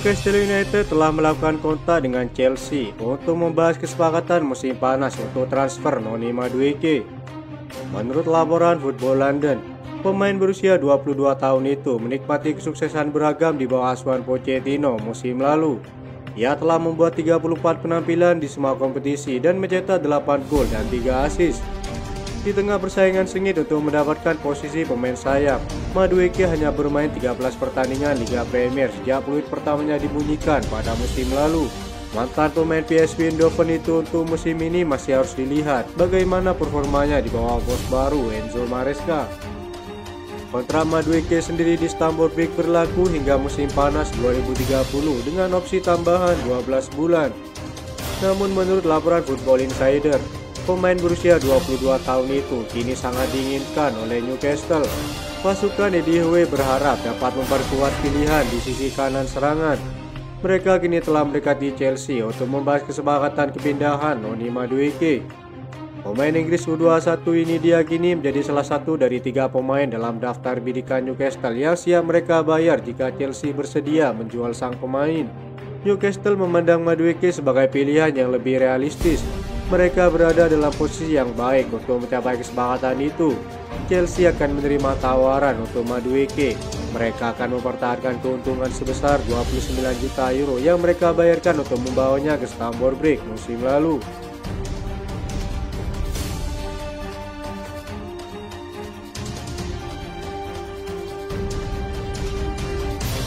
Newcastle United telah melakukan kontak dengan Chelsea untuk membahas kesepakatan musim panas untuk transfer Noni Madueke. Menurut laporan Football London, pemain berusia 22 tahun itu menikmati kesuksesan beragam di bawah asuhan Pochettino musim lalu. Ia telah membuat 34 penampilan di semua kompetisi dan mencetak 8 gol dan 3 assist. Di tengah persaingan sengit untuk mendapatkan posisi pemain sayap, Madueke hanya bermain 13 pertandingan Liga Premier sejak peluit pertamanya dibunyikan pada musim lalu. Mantan pemain PSV Eindhoven itu untuk musim ini masih harus dilihat bagaimana performanya di bawah bos baru Enzo Maresca. Kontrak Madueke sendiri di Stamford Bridge berlaku hingga musim panas 2030 dengan opsi tambahan 12 bulan. Namun menurut laporan Football Insider, pemain berusia 22 tahun itu kini sangat diinginkan oleh Newcastle. Pasukan Eddie Howe berharap dapat memperkuat pilihan di sisi kanan serangan. Mereka kini telah mendekati Chelsea untuk membahas kesepakatan kepindahan Noni Madueke. Pemain Inggris U21 ini diyakini menjadi salah satu dari 3 pemain dalam daftar bidikan Newcastle yang siap mereka bayar jika Chelsea bersedia menjual sang pemain. Newcastle memandang Madueke sebagai pilihan yang lebih realistis. Mereka berada dalam posisi yang baik untuk mencapai kesepakatan itu. Chelsea akan menerima tawaran untuk Madueke. Mereka akan mempertahankan keuntungan sebesar 29 juta euro yang mereka bayarkan untuk membawanya ke Stamford Bridge musim lalu.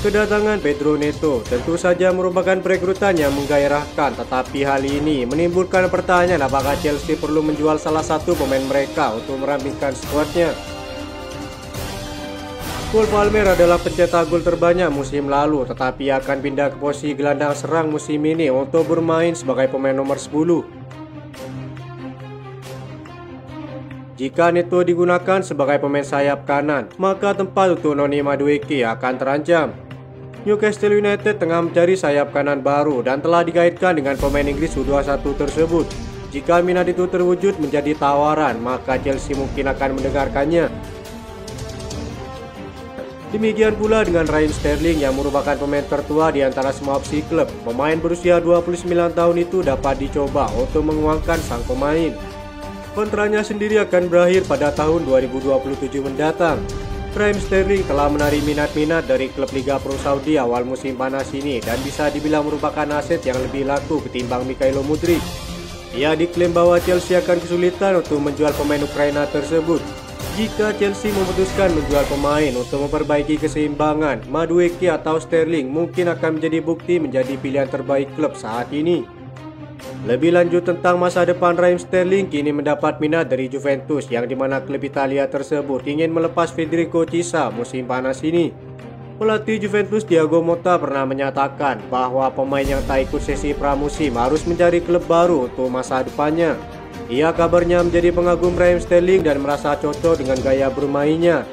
Kedatangan Pedro Neto tentu saja merupakan perekrutan yang menggairahkan, tetapi hal ini menimbulkan pertanyaan apakah Chelsea perlu menjual salah satu pemain mereka untuk merampingkan skuadnya. Cole Palmer adalah pencetak gol terbanyak musim lalu, tetapi akan pindah ke posisi gelandang serang musim ini untuk bermain sebagai pemain nomor 10. Jika Neto digunakan sebagai pemain sayap kanan, maka tempat untuk Noni Madueke akan terancam. Newcastle United tengah mencari sayap kanan baru dan telah dikaitkan dengan pemain Inggris U21 tersebut. Jika minat itu terwujud menjadi tawaran, maka Chelsea mungkin akan mendengarkannya. Demikian pula dengan Raheem Sterling yang merupakan pemain tertua di antara semua opsi klub. Pemain berusia 29 tahun itu dapat dicoba untuk menguangkan sang pemain. Kontraknya sendiri akan berakhir pada tahun 2027 mendatang. Raheem Sterling telah menarik minat-minat dari klub Liga Pro Saudi awal musim panas ini dan bisa dibilang merupakan aset yang lebih laku ketimbang Mikhailo Mudryk. Ia diklaim bahwa Chelsea akan kesulitan untuk menjual pemain Ukraina tersebut. Jika Chelsea memutuskan menjual pemain untuk memperbaiki keseimbangan, Madueke atau Sterling mungkin akan menjadi bukti menjadi pilihan terbaik klub saat ini. Lebih lanjut tentang masa depan Raheem Sterling kini mendapat minat dari Juventus, yang dimana klub Italia tersebut ingin melepas Federico Chiesa musim panas ini. Pelatih Juventus Thiago Motta pernah menyatakan bahwa pemain yang tak ikut sesi pramusim harus mencari klub baru untuk masa depannya. Ia kabarnya menjadi pengagum Raheem Sterling dan merasa cocok dengan gaya bermainnya.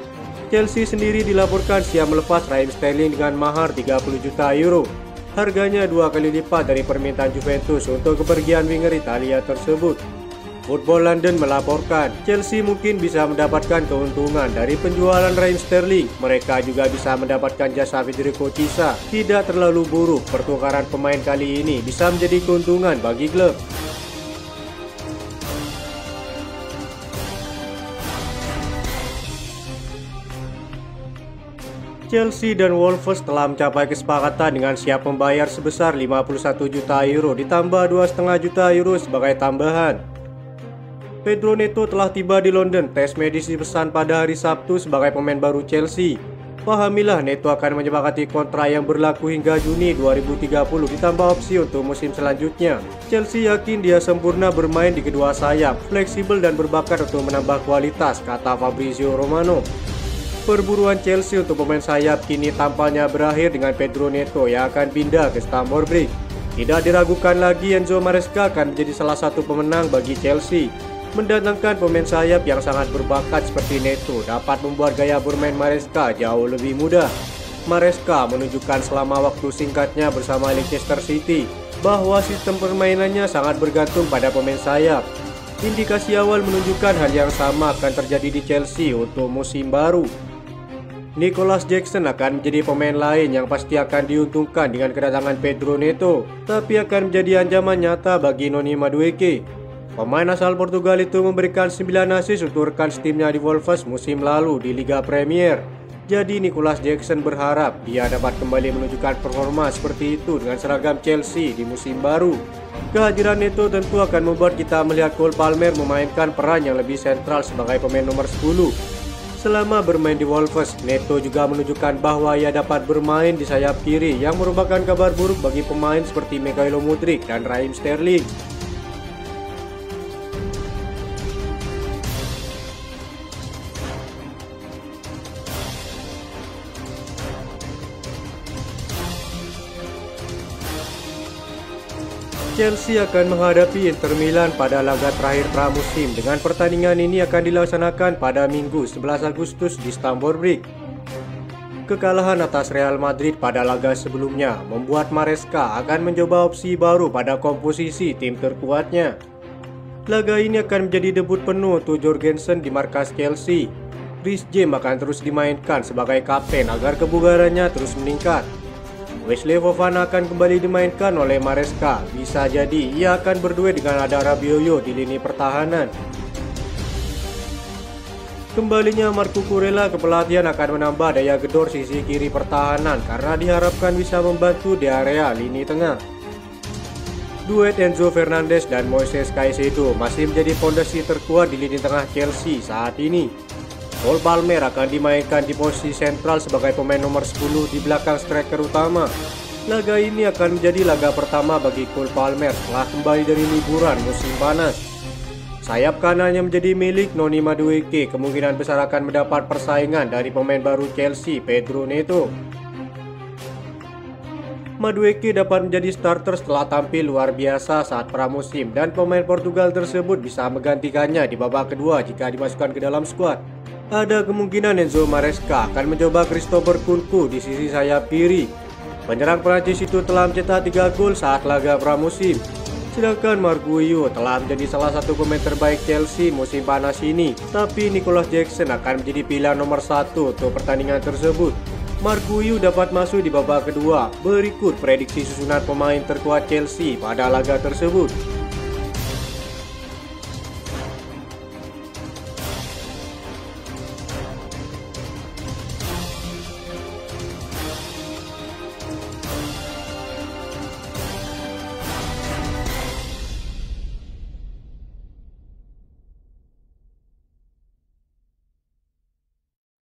Chelsea sendiri dilaporkan siap melepas Raheem Sterling dengan mahar 30 juta euro. Harganya 2 kali lipat dari permintaan Juventus untuk kepergian winger Italia tersebut. Football London melaporkan Chelsea mungkin bisa mendapatkan keuntungan dari penjualan Raheem Sterling. Mereka juga bisa mendapatkan jasa Federico Chiesa. Tidak terlalu buruk, pertukaran pemain kali ini bisa menjadi keuntungan bagi klub. Chelsea dan Wolves telah mencapai kesepakatan dengan siap membayar sebesar 51 juta euro ditambah 2,5 juta euro sebagai tambahan. Pedro Neto telah tiba di London tes medis dipesan pada hari Sabtu sebagai pemain baru Chelsea. Pahamilah, Neto akan menyepakati kontrak yang berlaku hingga Juni 2030 ditambah opsi untuk musim selanjutnya. Chelsea yakin dia sempurna bermain di kedua sayap, fleksibel dan berbakat untuk menambah kualitas, kata Fabrizio Romano. Perburuan Chelsea untuk pemain sayap kini tampaknya berakhir dengan Pedro Neto yang akan pindah ke Stamford Bridge. Tidak diragukan lagi, Enzo Maresca akan menjadi salah satu pemenang bagi Chelsea. Mendatangkan pemain sayap yang sangat berbakat seperti Neto dapat membuat gaya bermain Maresca jauh lebih mudah. Maresca menunjukkan selama waktu singkatnya bersama Leicester City bahwa sistem permainannya sangat bergantung pada pemain sayap. Indikasi awal menunjukkan hal yang sama akan terjadi di Chelsea untuk musim baru. Nicolas Jackson akan menjadi pemain lain yang pasti akan diuntungkan dengan kedatangan Pedro Neto, tapi akan menjadi ancaman nyata bagi Noni Madueke. Pemain asal Portugal itu memberikan 9 assist untuk rekan timnya di Wolves musim lalu di Liga Premier. Jadi Nicolas Jackson berharap dia dapat kembali menunjukkan performa seperti itu dengan seragam Chelsea di musim baru. Kehadiran Neto tentu akan membuat kita melihat Cole Palmer memainkan peran yang lebih sentral sebagai pemain nomor 10. Selama bermain di Wolves, Neto juga menunjukkan bahwa ia dapat bermain di sayap kiri yang merupakan kabar buruk bagi pemain seperti Mikhailo Mudryk dan Raheem Sterling. Chelsea akan menghadapi Inter Milan pada laga terakhir pramusim. Dengan pertandingan ini akan dilaksanakan pada Minggu 11 Agustus di Stamford Bridge. Kekalahan atas Real Madrid pada laga sebelumnya membuat Maresca akan mencoba opsi baru pada komposisi tim terkuatnya. Laga ini akan menjadi debut penuh untuk Jorgensen di markas Chelsea. Reece James akan terus dimainkan sebagai kapten agar kebugarannya terus meningkat. Wesley Fofana akan kembali dimainkan oleh Maresca. Bisa jadi ia akan berduet dengan Ada Rabiot di lini pertahanan. Kembalinya Marco Kurela ke pelatihan akan menambah daya gedor sisi kiri pertahanan karena diharapkan bisa membantu di area lini tengah. Duet Enzo Fernandez dan Moises Caicedo masih menjadi fondasi terkuat di lini tengah Chelsea saat ini. Cole Palmer akan dimainkan di posisi sentral sebagai pemain nomor 10 di belakang striker utama. Laga ini akan menjadi laga pertama bagi Cole Palmer setelah kembali dari liburan musim panas. Sayap kanannya menjadi milik Noni Madueke, kemungkinan besar akan mendapat persaingan dari pemain baru Chelsea, Pedro Neto. Madueke dapat menjadi starter setelah tampil luar biasa saat pramusim dan pemain Portugal tersebut bisa menggantikannya di babak kedua jika dimasukkan ke dalam skuad. Ada kemungkinan Enzo Maresca akan mencoba Christopher Nkunku di sisi sayap kiri. Penyerang Prancis itu telah mencetak 3 gol saat laga pramusim. Sedangkan Marguinhos telah menjadi salah satu pemain terbaik Chelsea musim panas ini. Tapi Nicolas Jackson akan menjadi pilihan nomor 1 untuk pertandingan tersebut. Marguinhos dapat masuk di babak kedua. Berikut prediksi susunan pemain terkuat Chelsea pada laga tersebut.